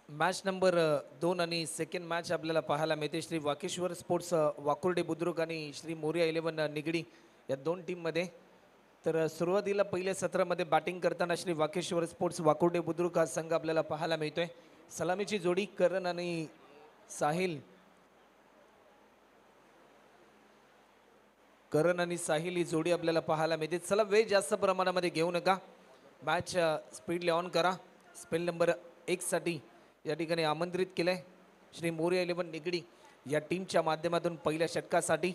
Match number 2 आणि second match आपल्याला पाहायला मिळते. श्री वाकेश्वर स्पोर्ट्स वाकुर्डे बुद्रुक आणि श्री मोरिया 11 निगडी या दोन टीममध्ये. तर सुरुवातीला पहिल्या सत्रामध्ये बॅटिंग करताना श्री वाकेश्वर स्पोर्ट्स वाकुर्डे बुद्रुक हा संघ आपल्याला पाहायला मिळतोय. सलामीची जोडी करण आणि साहिल. करण आणि साहिल ही जोडी आपल्याला पाहायला मिळते. चला वेळ जास्त प्रमाणामध्ये घेऊ नका, मॅच स्पीडली ऑन करा. स्पेल नंबर 1 साठी या ठिकाणी आमंत्रित केलंय श्री मोरिया 11 निगडी या टीमच्या माध्यमातून पहिल्या षटकासाठी.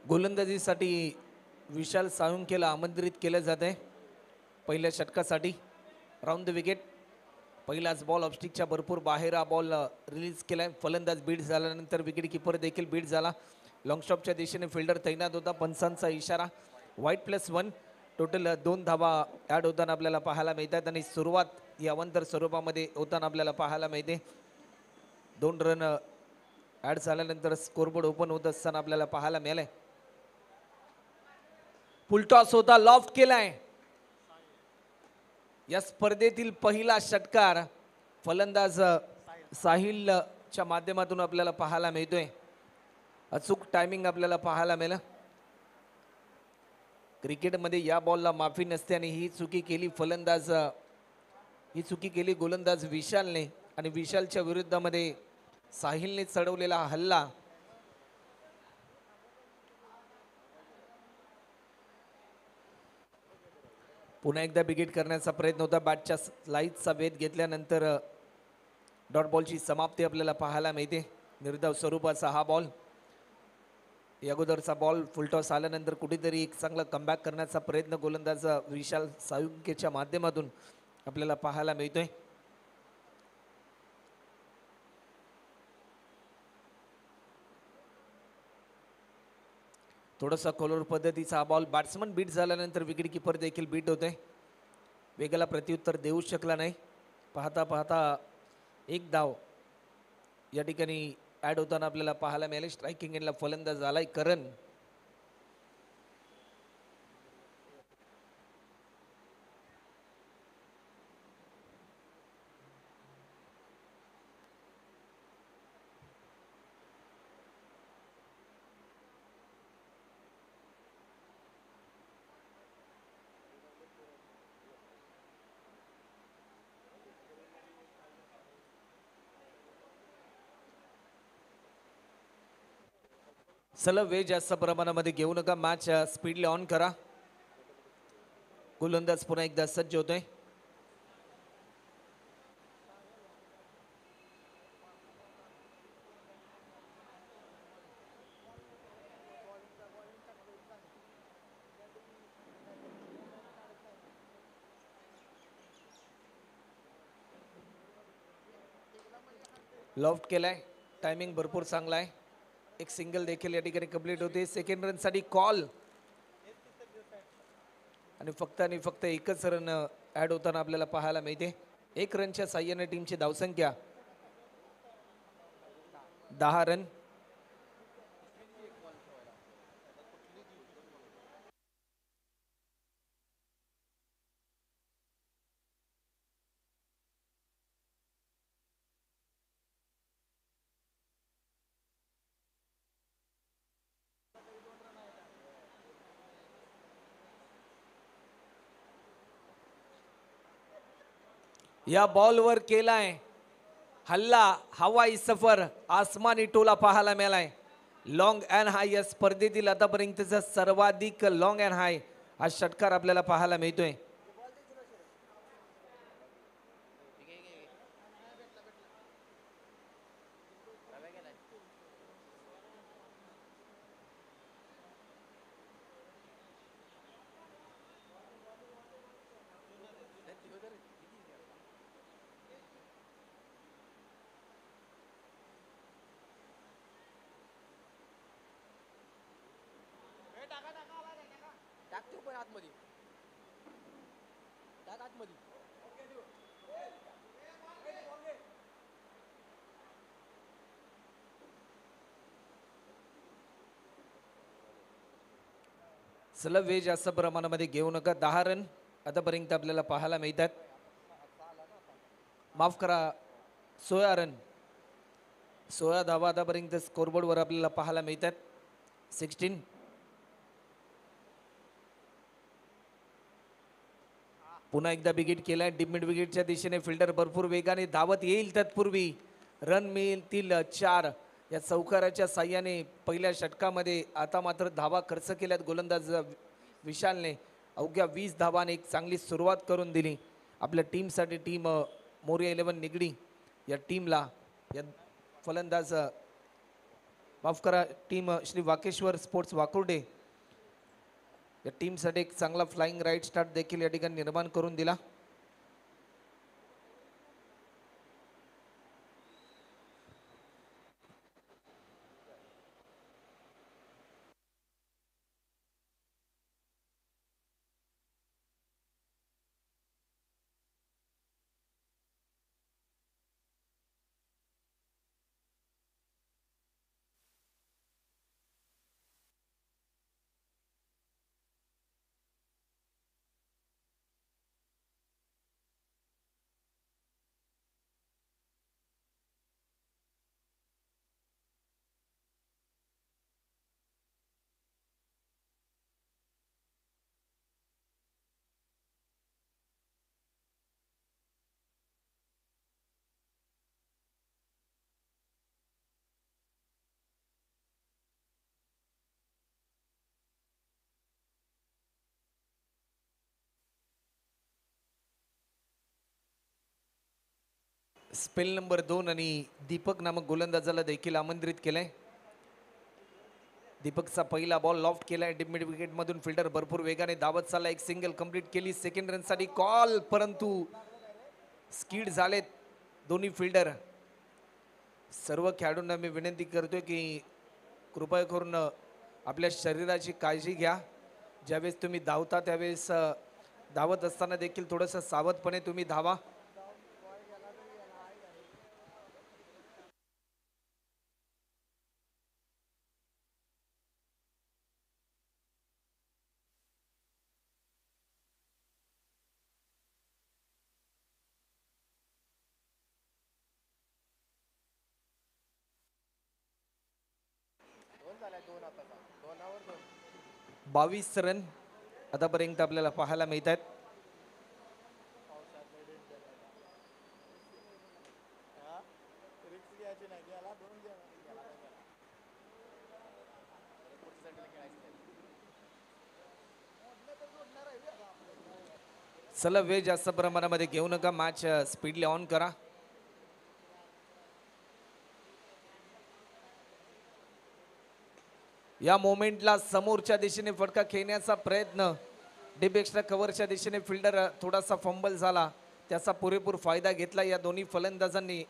गोलंदाजीसाठी विशाल साळुंखेला आमंत्रित केलं जात आहे पहिल्या षटकासाठी. Round the wicket. पहिलाच बॉल ऑफस्टिकच्या भरपूर बाहेर हा बॉल रिलीज केलाय. फलंदाज बीट झाल्यानंतर विकेट किपर देखील बीट झाला. लॉंग स्टॉपच्या दिशेने फिल्डर तैनात होता. पंचांचा इशारा. वाईट +1. टोटल 2 धावा ॲड होताना आपल्याला पाहायला मिळतात आणि सुरुवात ही अवंतर स्वरूपामध्ये होताना आपल्याला पाहायला मिळते. 2 रन ॲड झाल्यानंतर स्कोरबोर्ड ओपन होत असताना आपल्याला पाहायला मिळालंय. फुलटॉस होता, लॉफ्ट केलाय. या स्पर्धेतील पहिला षटकार फलंदाज साहिलच्या माध्यमातून आपल्याला पाहायला मिळतोय. अचूक टायमिंग आपल्याला पाहायला मिळालं. क्रिकेटमध्ये या बॉलला माफी नसते आणि ही चुकी केली गोलंदाज विशालने आणि विशालच्या विरुद्धामध्ये साहिलने चढवलेला हल्ला. पुन्हा एकदा बिगिट करण्याचा प्रयत्न होता. बॅटच्या स्लाइसचा वेध घेतल्यानंतर डॉट बॉलची समाप्ती आपल्याला पाहायला मिळते. निर्धाव स्वरूपाचा हा बॉल. अगोदरचा बॉल फुलटॉस आल्यानंतर कुठेतरी एक चांगला कमबॅक करण्याचा प्रयत्न गोलंदाज विशाल साळुंखेच्या माध्यमातून आपल्याला पाहायला मिळतोय. थोडासा कॉलर पद्धतीचा हा बॉल. बॅट्समन बीट झाल्यानंतर विकेट किपर देखील बीट होते. वेगाला प्रत्युत्तर देऊ शकला नाही. पाहता पाहता एक धाव या ठिकाणी ॲड होताना आपल्याला पाहायला मिळाले. स्ट्रायकिंग एंडला फलंदाज आलाय करण. चला वेळ जास्त प्रमाणामध्ये घेऊ नका, मॅच स्पीडली ऑन करा. गोलंदाज पुन्हा एकदा सज्ज होतोय. लॉफ्ट केलाय. टायमिंग भरपूर चांगला आहे. एक सिंगल देखील या ठिकाणी कंप्लीट होते. सेकंड रन साठी कॉल आणि फक्त एकच रन ॲड होताना आपल्याला पाहायला मिळते. 1 रनच्या साह्याने टीमची धावसंख्या 10 रन. या बॉलवर केलाय हल्ला. हवाई सफर, आसमानी टोला पाहायला मिळालाय. लॉंग अँड हाय या स्पर्धेतील आतापर्यंतचा सर्वाधिक लॉंग अँड हाय हा षटकार आपल्याला पाहायला मिळतोय. सलग वेळ जास्त प्रमाणामध्ये घेऊ नका. 10 रन आतापर्यंत आपल्याला पाहायला मिळतात. माफ करा, 16 रन, 16 धावा आतापर्यंत स्कोरबोर्डवर आपल्याला पाहायला मिळतात. 16. पुन्हा एकदा विकेट केलाय डीप मिड विकेटच्या दिशेने. फिल्डर भरपूर वेगाने धावत येईल, तत्पूर्वी रन मिळतील 4 या चौकाराच्या साह्याने. पहिल्या षटकामध्ये आता मात्र धावा खर्च केल्यात गोलंदाज विशालने. अवघ्या 20 धावाने एक चांगली सुरुवात करून दिली आपल्या टीमसाठी. टीम मोरिया 11 निगडी या टीमला, या फलंदाज माफ करा, टीम श्री वाकेश्वर स्पोर्ट्स वाकुर्डे या टीमसाठी एक चांगला फ्लाइंग राईट स्टार्ट देखील या ठिकाणी निर्माण करून दिला. स्पेल नंबर 2 आणि दीपक नामक गोलंदाजाला देखील आमंत्रित केलंय. दीपकचा पहिला बॉल लॉफ्ट केलाय डीप मिड विकेट मधून. फिल्डर भरपूर वेगाने धावत चालला. एक सिंगल कंप्लीट केली. सेकंड रन साठी कॉल, परंतु स्किड झालेत दोन्ही फिल्डर. सर्व खेळाडूंना मी विनंती करतोय की कृपया करून आपल्या शरीराची काळजी घ्या. ज्यावेळेस तुम्ही धावता त्यावेळेस धावत असताना देखील थोडंसं सावधपणे तुम्ही धावा. बावीस रन आतापर्यंत आपल्याला पाहायला मिळत आहेत. चला वेळ जास्त प्रमाणामध्ये घेऊ नका. मॅच स्पीडली ऑन करा. या मोमेंटला समोरच्या दिशेने फटका खेळण्याचा प्रयत्न. डीप एक्स्ट्रा कव्हरच्या दिशेने फिल्डर थोडासा फंबल झाला, त्याचा पुरेपूर फायदा घेतला या दोन्ही फलंदाजांनी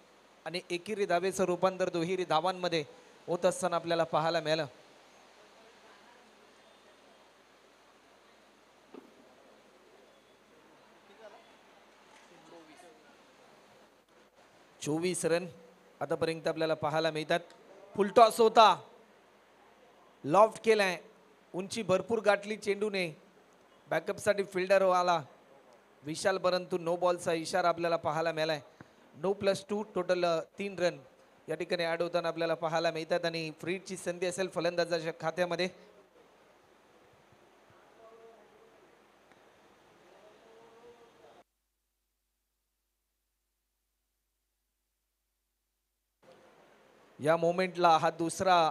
आणि एकेरी धावेचं रूपांतर दुहेरी धावांमध्ये होत असताना आपल्याला पाहायला मिळालं. चोवीस रन आतापर्यंत आपल्याला पाहायला मिळतात. फुलटॉस होता, लॉफ्ट केलाय, उंची भरपूर गाठली चेंडूने. बॅकअपसाठी फिल्डर आला विशाल, परंतु नो बॉलचा इशारा आपल्याला पाहायला मिळालाय. 9+2 टोटल 3 रन या ठिकाणी ऍड होताना आपल्याला पाहायला मिळतात आणि फ्रीडची संधी असेल फलंदाजाच्या खात्यामध्ये. या मोमेंटला हा दुसरा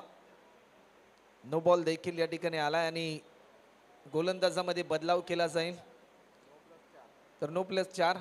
नो बॉल देखील या ठिकाणी आलाय आणि गोलंदाजामध्ये बदलाव केला जाईल. तर 9+4.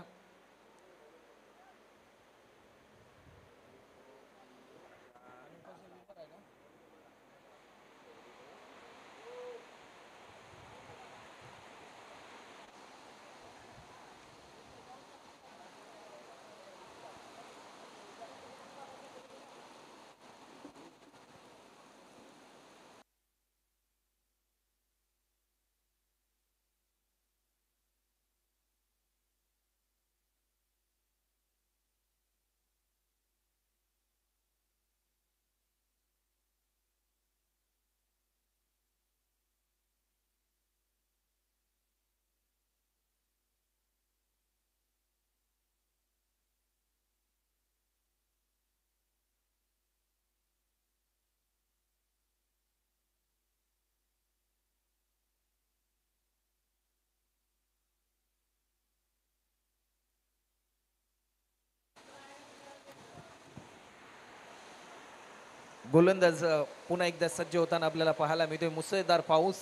गोलंदाज पुन्हा एकदा सज्ज होताना आपल्याला पाहायला मिळतोय. मुसळधार पाऊस.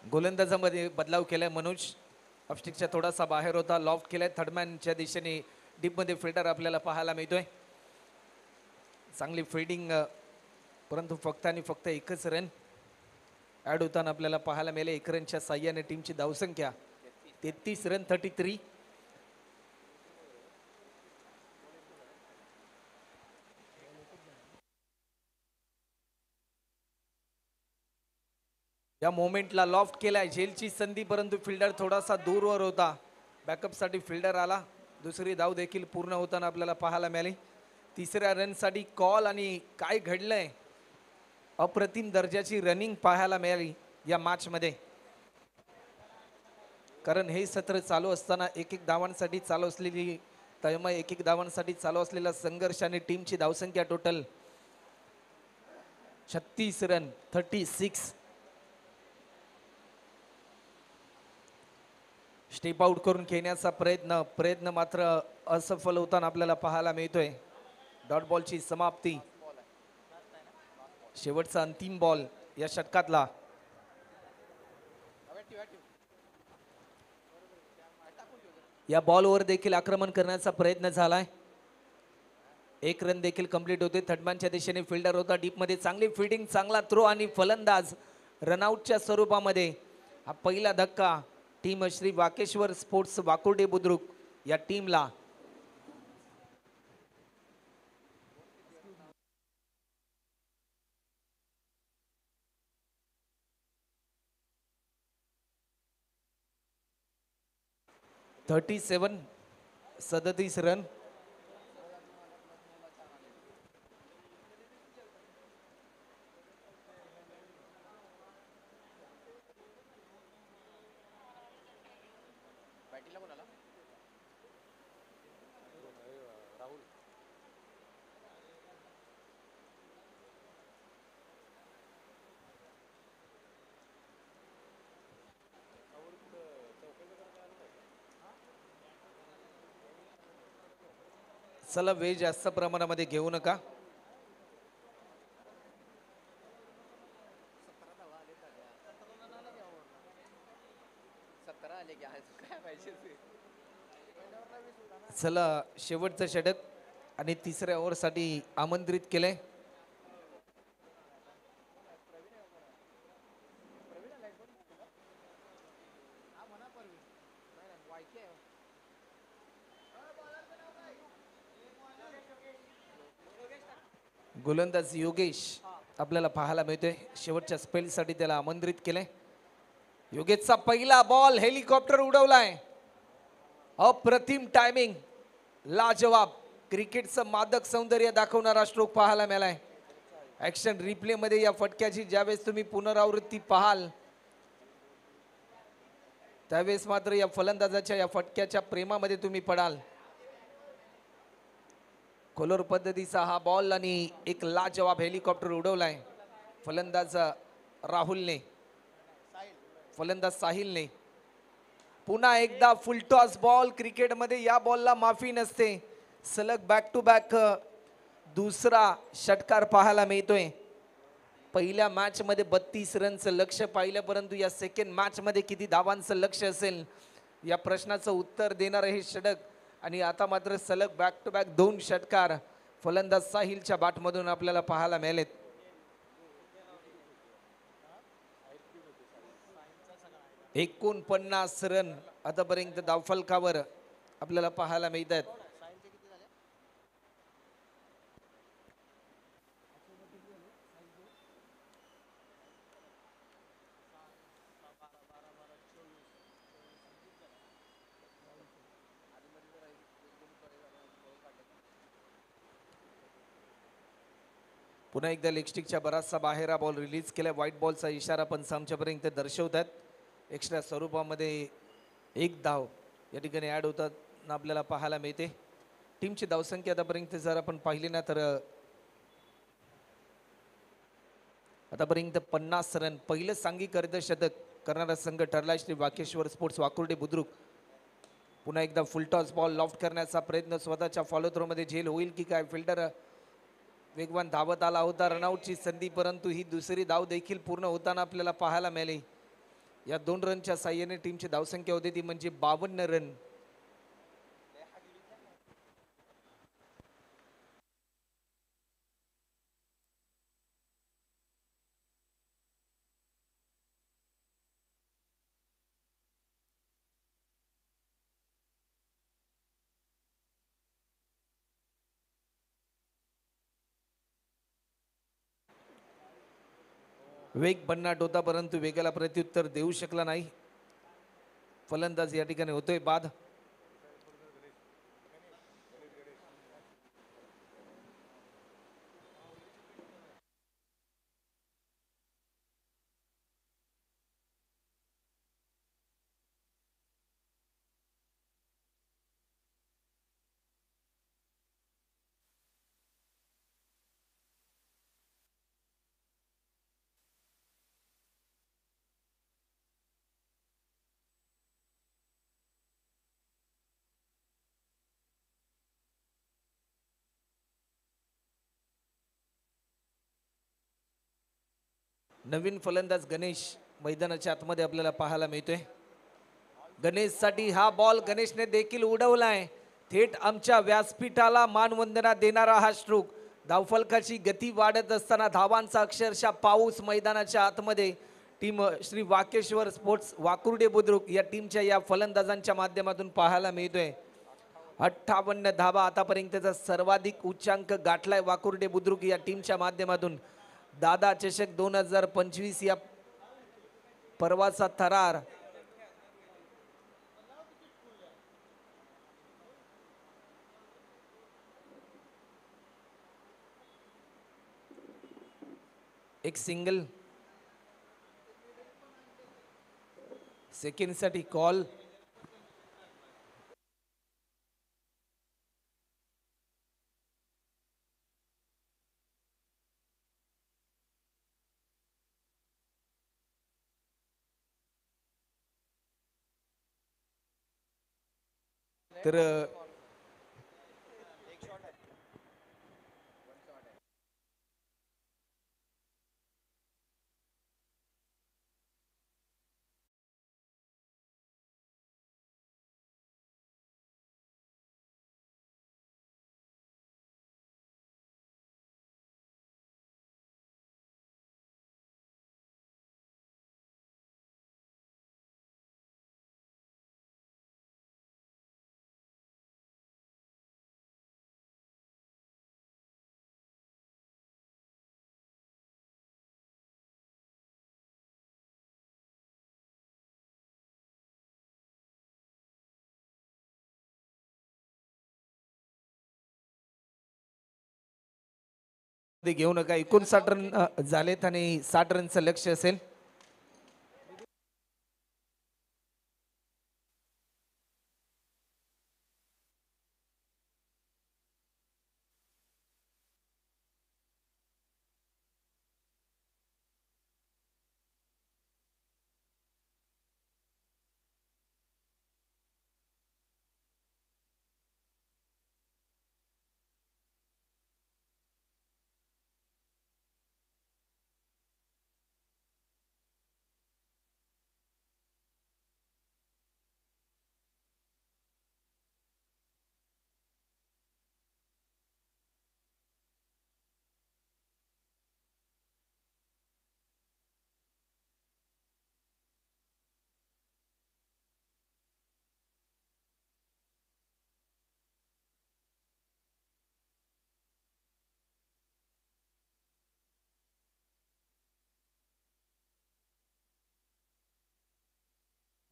गोलंदाजामध्ये बदलाव केलाय मनोज. ऑफस्टिकच्या थोडासा बाहेर होता, लॉफ्ट केलाय. थर्डमॅनच्या दिशेने डीपमध्ये फिल्डर आपल्याला पाहायला मिळतोय. चांगली फिल्डिंग, परंतु फक्त आणि फक्त एकच रन ऍड होताना आपल्याला पाहायला मिळेल. 1 रनच्या साह्याने टीमची धावसंख्या 33 रन 33. या मोमेंटला लॉफ्ट केलाय. झेलची संधी, परंतु फिल्डर थोडासा दूरवर होता. बॅकअपसाठी फिल्डर आला. दुसरी धाव देखील पूर्ण होताना आपल्याला पाहायला मिळाली. तिसऱ्या रनसाठी कॉल. आणि काय घडलंय, अप्रतिम दर्जाची रनिंग पाहायला मिळाली या मॅचमध्ये. कारण हे सत्र चालू असताना एक धावांसाठी चालू असलेली तळमळ, एक धावांसाठी चालू असलेला संघर्ष आणि टीमची धावसंख्या टोटल 36 रन 36. स्टेप आउट करून खेळण्याचा प्रयत्न मात्र असफल होताना आपल्याला पाहायला मिळतोय. डॉट बॉलची समाप्ती. शेवटचा अंतिम बॉल या षटकातला. या बॉलवर देखील आक्रमण करण्याचा प्रयत्न झालाय. 1 रन देखील कंप्लीट होते. थर्डमॅनच्या दिशेने फिल्डर होता. डीपमध्ये चांगली फिल्डिंग, चांगला थ्रो आणि फलंदाज रनआउटच्या स्वरूपामध्ये. हा पहिला धक्का टीम श्री वाकेश्वर स्पोर्ट्स वाकुर्डे बुद्रुक या टीमला. सदतीस रन. चला, वेळ जास्त प्रमाणामध्ये घेऊ नका. चला, शेवटचं षटक आणि तिसऱ्या ओव्हरसाठी आमंत्रित केलंय. गोलंदाज योगेश आपल्याला पाहायला मिळतोय. शेवटच्या स्पेलसाठी त्याला आमंत्रित केलंय. योगेशचा पहिला बॉल हेलिकॉप्टर उडवलाय. अप्रतिम टायमिंग, लाजवाब. क्रिकेटचं मादक सौंदर्य दाखवणारा स्ट्रोक पाहायला मिळालाय. ऍक्शन रिप्ले मध्ये या फटक्याची ज्यावेळेस तुम्ही पुनरावृत्ती पाहाल त्यावेळेस मात्र या फलंदाजाच्या या फटक्याच्या प्रेमामध्ये तुम्ही पडाल. कोलोर पद्धतीचा हा बॉल आणि एक लाजवाब हेलिकॉप्टर उडवलाय फलंदाज राहुलने, फलंदाज साहिलने. पुन्हा एकदा फुलटॉस बॉल. क्रिकेटमध्ये या बॉलला माफी नसते. सलग बॅक टू बॅक दुसरा षटकार पाहायला मिळतोय. पहिल्या मॅच मध्ये 32 रनचं लक्ष पाहिलं, परंतु या सेकंड मॅच मध्ये किती धावांचं लक्ष असेल या प्रश्नाचं उत्तर देणार हे षटक. आणि आता मात्र सलग बॅक टू बॅक 2 षटकार फलंदाज साहिलच्या बॅटमधून आपल्याला पाहायला मिळालेत. एकूण 50 रन आतापर्यंत धावफलकावर आपल्याला पाहायला मिळतात. पुन्हा एकदा लेगस्टिकच्या बराचसा बाहेर बॉल रिलीज केला. व्हाईट बॉलचा इशारा पण आमच्यापर्यंत दर्शवतात. एक्स्ट्रा स्वरूपामध्ये 1 धाव या ठिकाणी ऍड होतात आपल्याला पाहायला मिळते. टीमची धावसंख्या आतापर्यंत जर आपण पाहिली ना तर आतापर्यंत 50 रन पहिलं सांघिक अर्धशतक करणारा संघ ठरला श्री वाकेश्वर स्पोर्ट्स वाकुर्डे बुद्रुक. पुन्हा एकदा फुलटॉस बॉल लॉफ्ट करण्याचा प्रयत्न स्वतःच्या फॉलो थ्रो मध्ये झेल होईल की काय. फिल्डर वेगवान धावत आला होता रनआउटची संधी, परंतु ही दुसरी धाव देखील पूर्ण होताना आपल्याला पाहायला मिळाली. या 2 रनच्या साह्याने टीमची धावसंख्या होती ती म्हणजे 52 रन. वेग भन्नाट होता परंतु वेगाला प्रत्युत्तर देऊ शकला नाही. फलंदाज या ठिकाणी होतोय बाद. नवीन फलंदाज गणेश मैदानाच्या आतमध्ये आपल्याला पाहायला मिळतोय. गणेशसाठी हा बॉल गणेशने देखील उडवलाय. थेट आमच्या व्यासपीठाला मानवंदना देणारा हा स्ट्रोक. धावफलकाची गती वाढत असताना धावांचा अक्षरशः पाऊस मैदानाच्या आतमध्ये टीम श्री वाकेश्वर स्पोर्ट्स वाकुर्डे बुद्रुक या टीमच्या या फलंदाजांच्या माध्यमातून पाहायला मिळतोय. 58 धावा आतापर्यंतचा सर्वाधिक उच्चांक गाठलाय वाकुर्डे बुद्रुक या टीमच्या माध्यमातून. दादा चषक 2025 या पर्वाचा थरार एक सिंगल सेकंड साठी कॉल. तर घेऊ नका. 59 रन झालेत आणि 60 रनचं लक्ष असेल.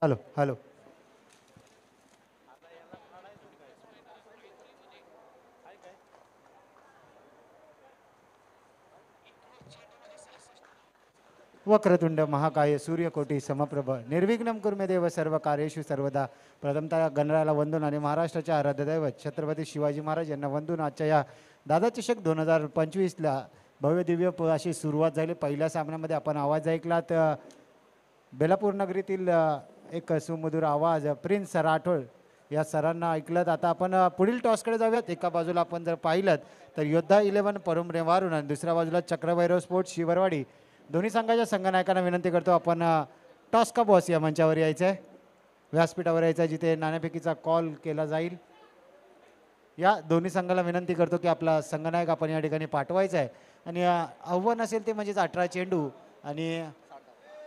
हॅलो हॅलो वक्रतुंड महाकाय सूर्यकोटी समप्रभ निर्विघ्नं कुर्मे देव सर्व कार्येषु सर्वदा. प्रथमतः गणरायाला वंदून आणि महाराष्ट्राचे आराध्य दैवत छत्रपती शिवाजी महाराज यांना वंदून आजच्या या दादा चषक 2025ला भव्य दिव्य अशी सुरुवात झाली. पहिल्या सामन्यामध्ये आपण आवाज ऐकला तर बेलापूर नगरीतील एक सुमधुर आवाज प्रिन्स राठोड या सरांना ऐकलं. आता आपण पुढील टॉसकडे जाऊयात. एका बाजूला आपण जर पाहिलं तर योद्धा 11 परमरे वारून आणि दुसऱ्या बाजूला चक्रभैरव स्पोर्ट्स शिवरवाडी. दोन्ही संघाच्या संघनायकांना विनंती करतो आपण टॉस का बॉस या मंचावर यायचं आहे, व्यासपीठावर यायचं आहे, जिथे नाणेफेकीचा कॉल केला जाईल. या दोन्ही संघाला विनंती करतो की आपला संघनायक आपण या ठिकाणी पाठवायचा आहे. आणि आव्हान असेल ते म्हणजेच 18 चेंडू आणि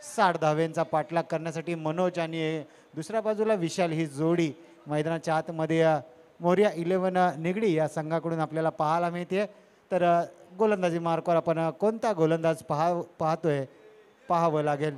60 धाव्यांचा पाठलाग करण्यासाठी मनोज आणि दुसऱ्या बाजूला विशाल ही जोडी मैदानाच्या आतमध्ये मोर्या 11 निगडी या संघाकडून आपल्याला पाहायला मिळते. तर गोलंदाजी मार्कवर आपण कोणता गोलंदाज पाहतोय पाहावं लागेल.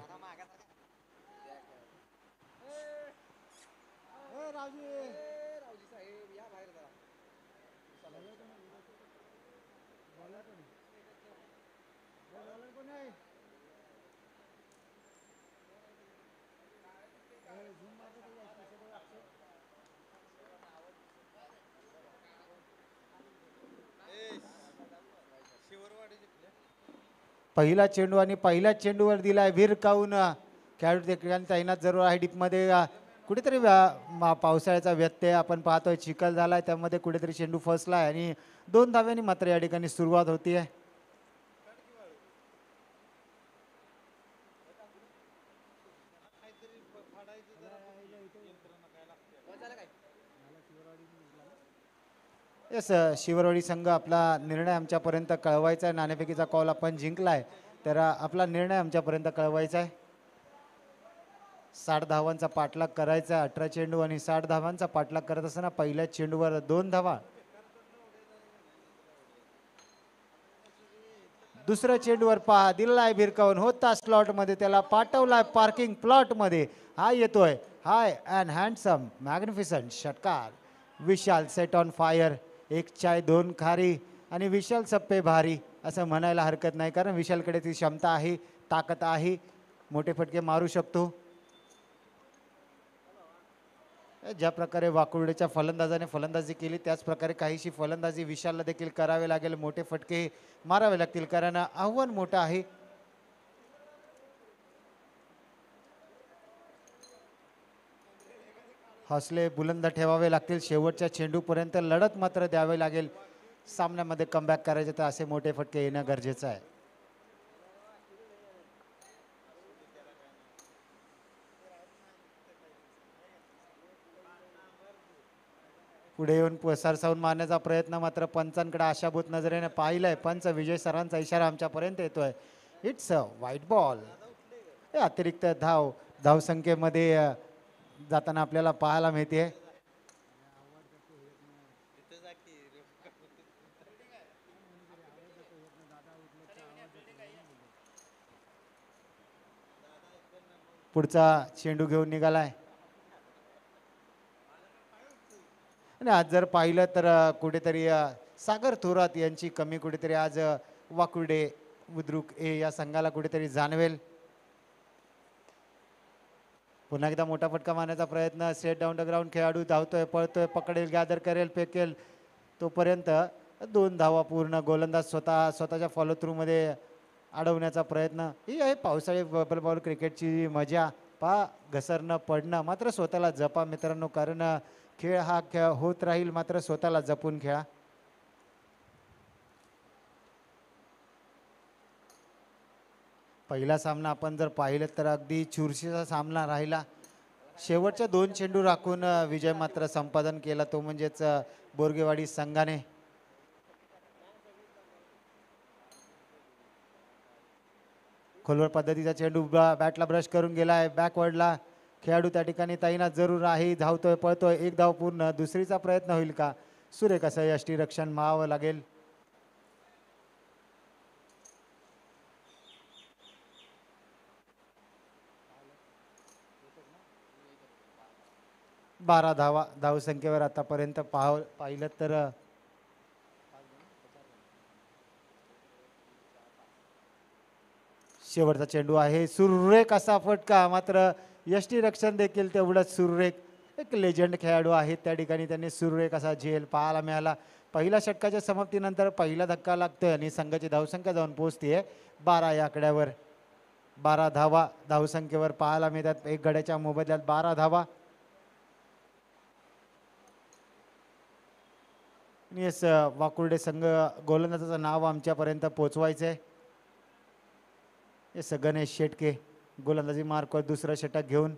पहिला चेंडू आणि पहिल्याच चेंडूवर दिलाय भिरकावून. खेळाडू ठिकाणी तैनात जरूर आहे. डीपमध्ये कुठेतरी पावसाळ्याचा व्यत्यय आपण पाहतोय. चिखल झालाय, त्यामध्ये कुठेतरी चेंडू फसलाय आणि 2 धाव्यांनी मात्र या ठिकाणी सुरुवात होतीये. येस, शिवरवाडी संघ आपला निर्णय आमच्यापर्यंत कळवायचा आहे. नाणेफेकीचा कॉल आपण जिंकलाय, तर आपला निर्णय आमच्यापर्यंत कळवायचा आहे. 60 धावांचा पाठलाग करायचा. 18 चेंडू आणि 60 धावांचा पाठलाग करत असताना पहिल्या चेंडूवर 2 धावा. दुसऱ्या चेंडूवर पहा दिलाय भिरकावून, होता स्लॉट मध्ये, त्याला पाठवलाय पार्किंग प्लॉट मध्ये. हा येतोय हाय अँड हँडसम मॅग्निफिसंट षटकार. विशाल सेट ऑन फायर. 1 चाय 2 खारी आणि विशाल सप्पे भारी असं म्हणायला हरकत नाही, कारण विशालकडे ती क्षमता आहे, ताकद आहे, मोठे फटके मारू शकतो. ज्या प्रकारे वाकुर्डेच्या फलंदाजाने फलंदाजी केली त्याच प्रकारे काहीशी फलंदाजी विशालला देखील करावे लागेल. मोठे फटके मारावे लागतील, कारण आव्हान मोठं आहे. हौसले बुलंद ठेवावे लागतील. शेवटच्या चेंडूपर्यंत लढत मात्र द्यावे लागेल. सामन्यामध्ये कमबॅक करायचे तर असे मोठे फटके येणं गरजेचं आहे. पुढे येऊन सरसावून मारण्याचा प्रयत्न मात्र पंचांकडे आशाभूत नजरेने पाहिलाय. पंच विजय सरांचा इशारा आमच्यापर्यंत येतोय. It's a white ball. अतिरिक्त धावसंख्येमध्ये जाताना आपल्याला पाहायला मिळते. पुढचा चेंडू घेऊन निघालाय. आणि आज जर पाहिलं तर कुठेतरी सागर थोरात यांची कमी कुठेतरी आज वाकुर्डे बुद्रुक या संघाला कुठेतरी जाणवेल. पुन्हा एकदा मोठा फटका मारण्याचा प्रयत्न. Set down the ground. खेळाडू धावतोय, पळतोय, पकडेल, गॅदर करेल, फेकेल तोपर्यंत 2 धावा पूर्ण. गोलंदाज स्वतःच्या फॉलो थ्रू मध्ये अडवण्याचा प्रयत्न. ही आहे पावसाळी बबल बॉल क्रिकेटची मजा. घसरणं पडणं, मात्र स्वतःला जपा मित्रांनो, कारण खेळ हा होत राहील, मात्र स्वतःला जपून खेळा. पहिला सामना आपण जर पाहिलं तर अगदी चुरशीचा सामना राहिला. शेवटच्या 2 चेंडू राखून विजय मात्र संपादन केला, तो म्हणजेच बोरगेवाडी संघाने. खोलवर पद्धतीचा चेंडू बॅटला ब्रश करून गेलाय बॅकवर्डला. खेळाडू त्या ठिकाणी तैनात जरूर आहे. धावतोय, पळतोय, 1 धाव पूर्ण. दुसरीचा प्रयत्न होईल का? सुरेख असं यष्टीरक्षण मावावं लागेल. 12 धावा धावसंख्येवर आतापर्यंत पाहिलं तर शेवटचा चेंडू आहे. सुरेख असा फटका, मात्र यष्टीरक्षण देखील तेवढंच सुरेख. एक लेजंड खेळाडू आहेत त्या ठिकाणी त्यांनी सुरेख असा झेल पाहायला मिळाला. पहिल्या षटकाच्या समाप्तीनंतर पहिला धक्का लागतोय आणि संघाची धावसंख्या जाऊन पोहोचते 12 या आकड्यावर. 12 धावा धावसंख्येवर पाहायला मिळतात. एक गड्याच्या मोबदल्यात 12 धावा. येस वाकुर्डे संघ गोलंदाजाचं नाव आमच्यापर्यंत पोचवायचं आहे. येस गणेश शेटके गोलंदाजी मार्कवर दुसरं षटक घेऊन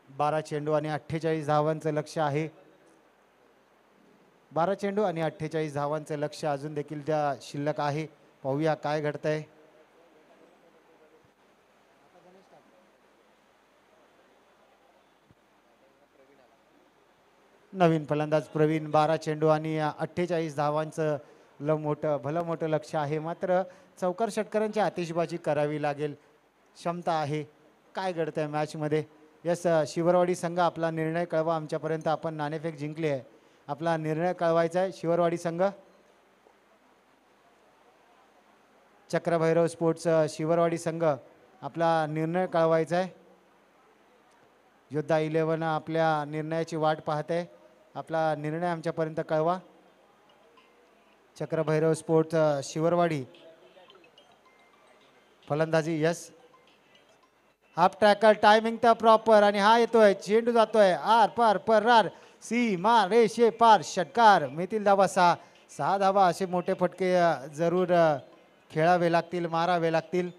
12 चेंडू आणि 48 धावांचं लक्ष आहे. 12 चेंडू आणि 48 धावांचं लक्ष अजून देखील त्या शिल्लक आहे. पाहूया काय घडतंय. नवीन फलंदाज प्रवीण 12 चेंडू आणि 48 धावांचं भलं मोठं लक्ष आहे. मात्र चौकार षटकारांची आतिषबाजी करावी लागेल. क्षमता आहे. काय घडतंय मॅचमध्ये. यस शिवरवाडी संघ आपला निर्णय कळवा आमच्यापर्यंत. आपण नाणेफेक जिंकली आहे. आपला निर्णय कळवायचा आहे शिवरवाडी संघ. चक्रभैरव स्पोर्ट्स शिवरवाडी संघ आपला निर्णय कळवायचा आहे. योद्धा 11 आपल्या निर्णयाची वाट पाहत आहे. आपला निर्णय आमच्यापर्यंत कळवा. चक्रभैरव स्पोर्ट्स शिवरवाडी फलंदाजी यस हाफ ट्रॅकर टायमिंग तर प्रॉपर आणि हा येतोय चेंडू जातोय आर पार पर्रार सीमा रेषे पार षटकार मिळतील धावा 6 धावा. असे मोठे फटके जरूर खेळावे लागतील मारावे लागतील.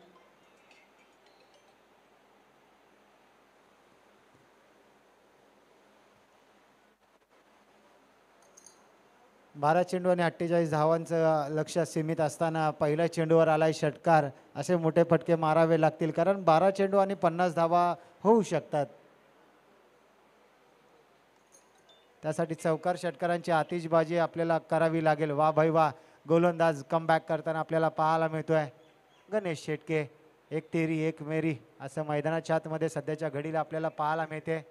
बारा चेंडू आणि 48 धावांचं लक्ष सीमित असताना पहिल्या चेंडूवर आलाय षटकार. असे मोठे फटके मारावे लागतील कारण 12 चेंडू आणि 50 धावा होऊ शकतात. त्यासाठी चौकार षटकारांची आतिषबाजी आपल्याला करावी लागेल. वा भाई वा गोलंदाज कमबॅक करताना आपल्याला पाहायला मिळतोय गणेश शेटके. एक तेरी एक मेरी असं मैदानाच्या आतमध्ये सध्याच्या घडीला आपल्याला पाहायला मिळते.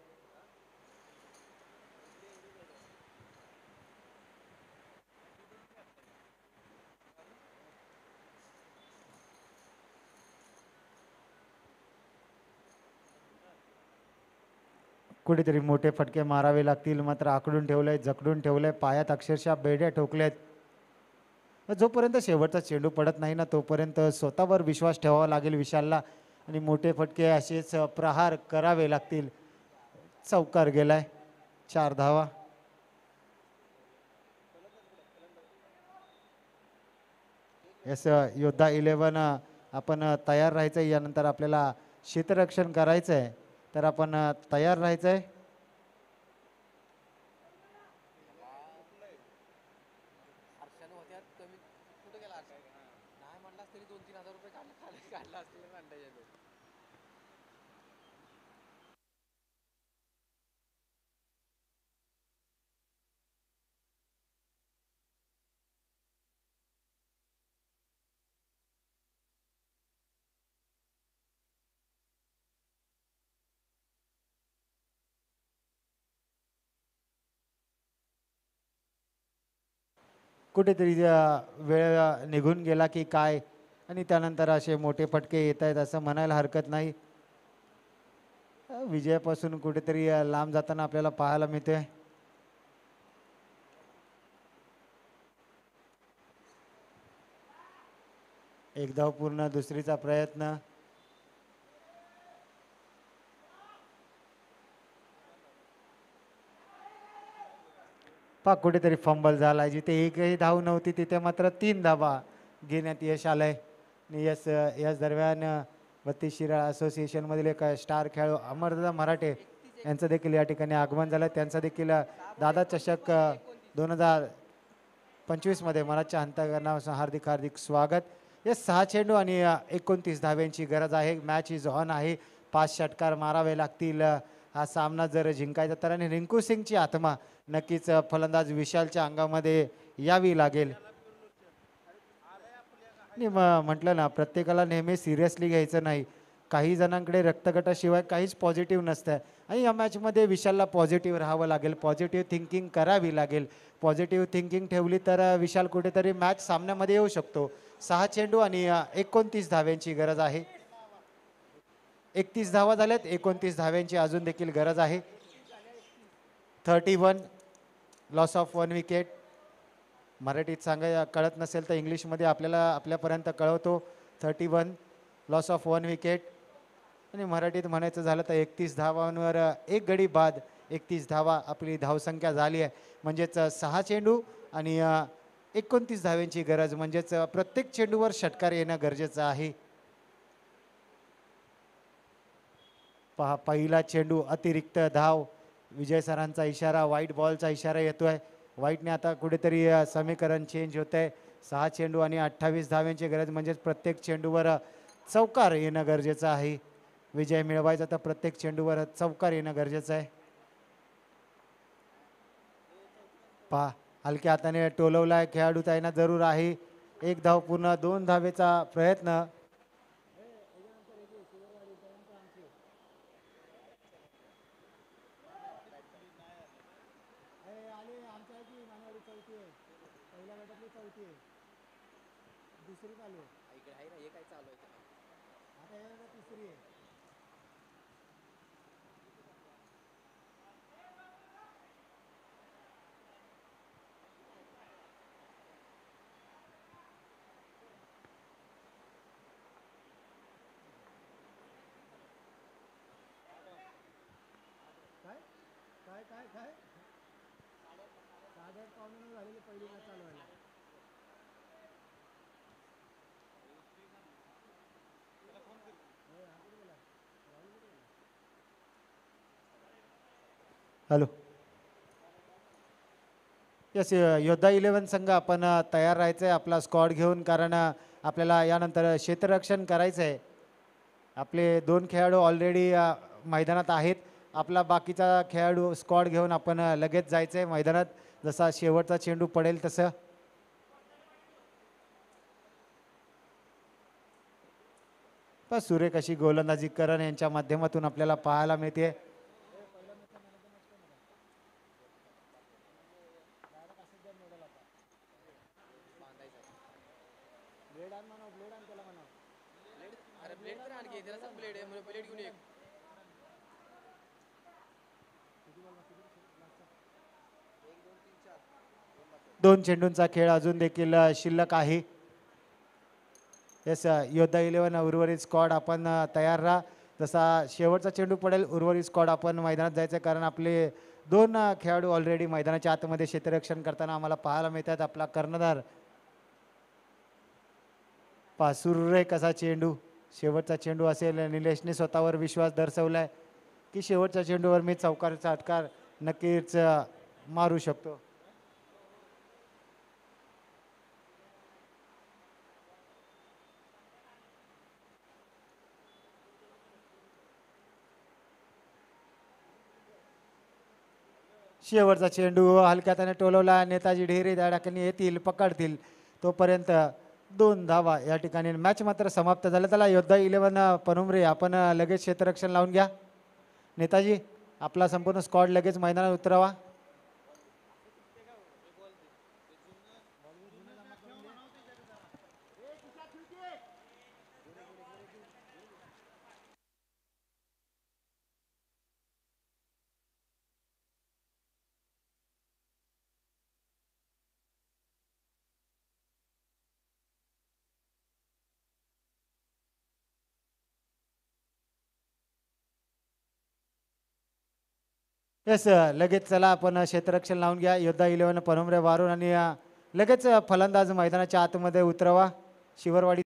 कुठेतरी मोठे फटके मारावे लागतील. मात्र आकडून ठेवलंय जकडून ठेवलंय पायात अक्षरशः बेड्या ठोकल्यात. जोपर्यंत शेवटचा चेंडू पडत नाही ना तोपर्यंत स्वतःवर विश्वास ठेवावा लागेल विशालला आणि मोठे फटके असेच प्रहार करावे लागतील. चौकार गेलाय 4 धावा. यस योद्धा 11 आपण तयार राहायचं. यानंतर आपल्याला क्षेत्ररक्षण करायचं आहे तर आपण तयार राहायचं आहे. कुठेतरी वेळ निघून गेला की काय आणि त्यानंतर असे मोठे फटके येत आहेत असं म्हणायला हरकत नाही. विजयापासून कुठेतरी लांब जाताना आपल्याला पाहायला मिळते. एक धाव पूर्ण. दुसरीचा प्रयत्न. कुठेतरी फंबल झाला. जिथे एकही धाव नव्हती तिथे मात्र 3 धावा घेण्यात यश आलंय. याच दरम्यान 32 शिराळा असोसिएशन मधील एक स्टार खेळाडू अमरदादा मराठे यांचं देखील या ठिकाणी आगमन झालं. त्यांचं देखील दादा चषक 2025 मध्ये मनाच्या अंतकरणापासून हार्दिक हार्दिक स्वागत. या 6 चेंडू आणि 29 धाव्यांची गरज आहे. मॅच इज ऑन आहे. 5 षटकार मारावे लागतील हा सामना जर जिंकायचा तर. आणि रिंकू सिंगची आत्मा नक्कीच फलंदाज विशालच्या अंगामध्ये यावी लागेल. म्हटलं ना प्रत्येकाला नेहमी सिरियसली घ्यायचं नाही. काही जणांकडे रक्तगटाशिवाय काहीच पॉझिटिव्ह नसतं आणि या मॅचमध्ये विशालला पॉझिटिव्ह राहावं लागेल. पॉझिटिव्ह थिंकिंग करावी लागेल. पॉझिटिव्ह थिंकिंग ठेवली तर विशाल कुठेतरी मॅच सामन्यामध्ये येऊ शकतो. 6 चेंडू आणि 29 धाव्यांची गरज आहे. 31 धावा झाल्यात. 29 धाव्यांची अजून देखील गरज आहे. 31 लॉस ऑफ 1 विकेट. मराठीत सांगाय कळत नसेल तर इंग्लिशमध्ये आपल्याला आपल्यापर्यंत कळवतो. 31 लॉस ऑफ 1 विकेट. आणि मराठीत म्हणायचं झालं तर 31 धावांवर एक गडी बाद. 31 धावा आपली धावसंख्या झाली आहे. म्हणजेच 6 चेंडू आणि 29 धाव्यांची गरज. म्हणजेच प्रत्येक चेंडूवर षटकार येणं गरजेचं आहे. पहा पहिला चेंडू अतिरिक्त धाव. विजय सरांचा इशारा, व्हाईट बॉलचा इशारा येतोय. व्हाईटने आता कुठेतरी समीकरण चेंज होत आहे. 6 चेंडू आणि 28 धाव्यांची गरज. म्हणजेच प्रत्येक चेंडूवर चौकार येणं गरजेचं आहे. विजय मिळवायचा तर प्रत्येक चेंडूवर चौकार येणं गरजेचं आहे. पहा हलक्या हाताने टोलवलाय खेळाडू त्यांना जरूर आहे. 1 धाव पूर्ण. 2 धावेचा प्रयत्न. हॅलो. यस योद्धा 11 संघ आपण तयार राहायचं आहे आपला स्क्वॉड घेऊन. कारण आपल्याला यानंतर क्षेत्ररक्षण करायचं आहे. आपले 2 खेळाडू ऑलरेडी मैदानात आहेत. आपला बाकीचा खेळाडू स्क्वॉड घेऊन आपण लगेच जायचं आहे मैदानात. जसा शेवटचा चेंडू पडेल तसं. पण सुरेख अशी गोलंदाजी करण यांच्या माध्यमातून आपल्याला पाहायला मिळते. दोन चेंडूंचा खेळ अजून देखील शिल्लक आहे. येस योद्धा 11 उर्वरित स्क्वॉड आपण तयार राहा. जसा शेवटचा चेंडू पडेल उर्वरित स्क्वॉड आपण मैदानात जायचं. कारण आपले 2 खेळाडू ऑलरेडी मैदानाच्या आतमध्ये क्षेत्ररक्षण करताना आम्हाला पाहायला मिळतात. आपला कर्णधार पासुर्रे कसा चेंडू. शेवटचा चेंडू असेल. निलेशने स्वतःवर विश्वास दर्शवलाय की शेवटच्या चेंडूवर मी चौकारचा षटकार नक्कीच मारू शकतो. शेवटचा चेंडू हलक्याने टोलवला. नेताजी ढेरे त्या ठिकाणी येतील, पकडतील. तोपर्यंत 2 धावा. या ठिकाणी मॅच मात्र समाप्त झाला. त्याला योद्धा 11 पनुमरे आपण लगेच क्षेत्ररक्षण लावून घ्या. नेताजी आपला संपूर्ण स्क्वॉड लगेच मैदानात उतरावा. येस लगेच चला आपण क्षेत्ररक्षण लावून घ्या. योद्धा 11 पनुमरे वारून आणि लगेच फलंदाज मैदानाच्या आतमध्ये उतरवा. शिवरवाडी